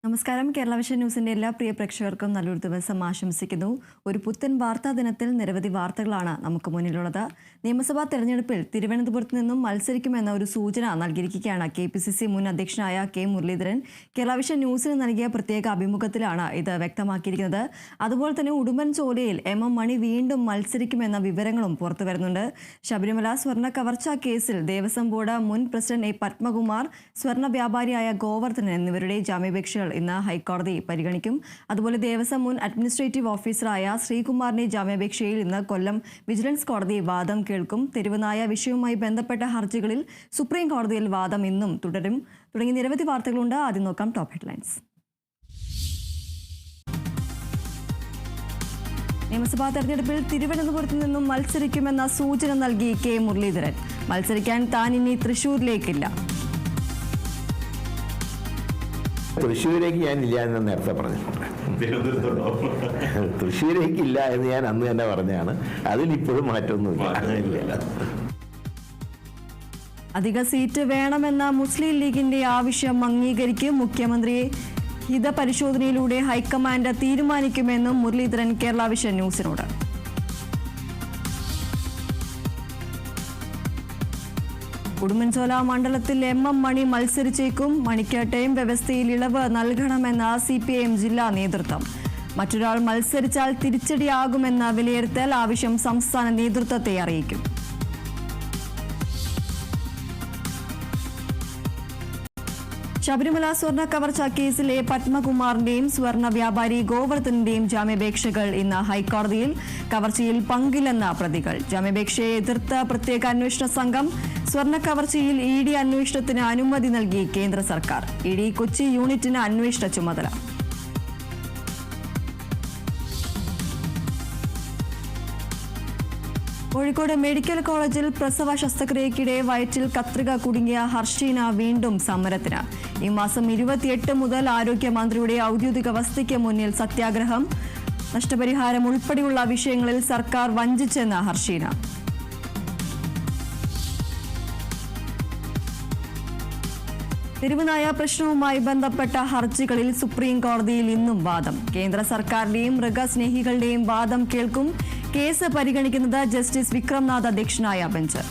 നമസ്കാരം. കേരള വിഷൻ ന്യൂസിന്റെ എല്ലാ പ്രിയ പ്രേക്ഷകർക്കും നല്ലൊരു ദിവസം ആശംസിക്കുന്നു. ഒരു പുത്തൻ വാർത്താ ദിനത്തിൽ നിരവധി വാർത്തകളാണ് നമുക്ക് മുന്നിലുള്ളത്. നിയമസഭാ തെരഞ്ഞെടുപ്പിൽ തിരുവനന്തപുരത്ത് നിന്നും മത്സരിക്കുമെന്ന ഒരു സൂചന നൽകിയിരിക്കുകയാണ് KPCC മുൻ അധ്യക്ഷനായ K മുരളീധരൻ. കേരള വിഷൻ ന്യൂസിന് നൽകിയ പ്രത്യേക അഭിമുഖത്തിലാണ് ഇത് വ്യക്തമാക്കിയിരിക്കുന്നത്. അതുപോലെ തന്നെ ഉടുമ്പൻചോലയിൽ MM മണി വീണ്ടും മത്സരിക്കുമെന്ന വിവരങ്ങളും പുറത്തു വരുന്നുണ്ട്. ശബരിമല സ്വർണ്ണ കവർച്ചാ കേസിൽ ദേവസ്വം ബോർഡ് മുൻ പ്രസിഡന്റ് A പത്മകുമാർ, സ്വർണ്ണ വ്യാപാരിയായ ഗോവർദ്ധനൻ എന്നിവരുടെ ജാമ്യാപേക്ഷകൾ ഇന്ന് ഹൈക്കോടതി പരിഗണിക്കും. അതുപോലെ ദേവസ്വം മുൻ അഡ്മിനിസ്ട്രേറ്റീവ് ഓഫീസറായ ശ്രീകുമാറിന്റെ ജാമ്യാപേക്ഷയിൽ ഇന്ന് കൊല്ലം വിജിലൻസ് കോടതി വാദം കേൾക്കും. തെരുവുനായ വിഷയവുമായി ബന്ധപ്പെട്ട ഹർജികളിൽ സുപ്രീം കോടതിയിൽ വാദം ഇന്നും തുടരും. തുടങ്ങി നിരവധി വാർത്തകളുണ്ട്. ആദ്യം നോക്കാം ടോപ്പ് ഹെഡ്ലൈൻസ്. നിയമസഭാ തെരഞ്ഞെടുപ്പിൽ തിരുവനന്തപുരത്ത് നിന്നും മത്സരിക്കുമെന്ന സൂചന നൽകി K മുരളീധരൻ. മത്സരിക്കാൻ താൻ ഇനി തൃശ്ശൂരിലേക്കില്ല. തൃശ്ശൂരേക്ക് ഞാനില്ല എന്ന് നേരത്തെ പറഞ്ഞിട്ടുണ്ട്. തൃശ്ശൂരേക്കില്ല എന്ന് ഞാൻ അന്ന് തന്നെ പറഞ്ഞാണ്. അതിലിപ്പോഴും മാറ്റമൊന്നുമില്ല. അധിക സീറ്റ് വേണമെന്ന മുസ്ലിം ലീഗിന്റെ ആവശ്യം അംഗീകരിക്കും. മുഖ്യമന്ത്രി ഹിതപരിശോധനയിലൂടെ ഹൈക്കമാൻഡ് തീരുമാനിക്കുമെന്നും മുരളീധരൻ കേരള വിഷൻ ന്യൂസിനോട്. ഉടുമ്പൻചോല മണ്ഡലത്തിൽ MM മണി മത്സരിച്ചേക്കും. മണിക്ക് ടൈം വ്യവസ്ഥയിൽ ഇളവ് നൽകണമെന്ന CPIM ജില്ലാ നേതൃത്വം. മറ്റൊരാൾ മത്സരിച്ചാൽ തിരിച്ചടിയാകുമെന്ന വിലയിരുത്തൽ. ആവശ്യം സംസ്ഥാന നേതൃത്വത്തെ അറിയിക്കും. ശബരിമല സ്വർണ്ണ കവർച്ചാ കേസിലെ പത്മകുമാറിന്റെയും സ്വർണ്ണ വ്യാപാരി ഗോവർദ്ധന്റെയും ജാമ്യാപേക്ഷകൾ ഇന്ന് ഹൈക്കോടതിയിൽ. കവർച്ചയിൽ പങ്കില്ലെന്ന പ്രതികൾ. ജാമ്യാപേക്ഷയെ എതിർത്ത പ്രത്യേക അന്വേഷണ സംഘം. സ്വർണ്ണ കവർച്ചയിൽ ED അന്വേഷണത്തിന് അനുമതി നൽകി കേന്ദ്ര സർക്കാർ. ED കൊച്ചി യൂണിറ്റിന് അന്വേഷണ ചുമതല. കോഴിക്കോട് മെഡിക്കൽ കോളേജിൽ പ്രസവ ശസ്ത്രക്രിയയ്ക്കിടെ വയറ്റിൽ കത്രിക കുടുങ്ങിയ ഹർഷീന വീണ്ടും സമരത്തിന്. ഈ മാസം 28 മുതൽ ആരോഗ്യമന്ത്രിയുടെ ഔദ്യോഗിക വസതിക്ക് മുന്നിൽ സത്യാഗ്രഹം. നഷ്ടപരിഹാരം ഉൾപ്പെടെയുള്ള വിഷയങ്ങളിൽ സർക്കാർ വഞ്ചിച്ചെന്ന് ഹർഷീന. തെരുവുനായ പ്രശ്നവുമായി ബന്ധപ്പെട്ട ഹർജികളിൽ സുപ്രീം കോടതിയിൽ ഇന്നും വാദം. കേന്ദ്ര സർക്കാരിന്റെയും മൃഗസ്നേഹികളുടെയും വാദം കേൾക്കും. കേസ് പരിഗണിക്കുന്നത് ജസ്റ്റിസ് വിക്രംനാഥ് അധ്യക്ഷനായ ബെഞ്ച്.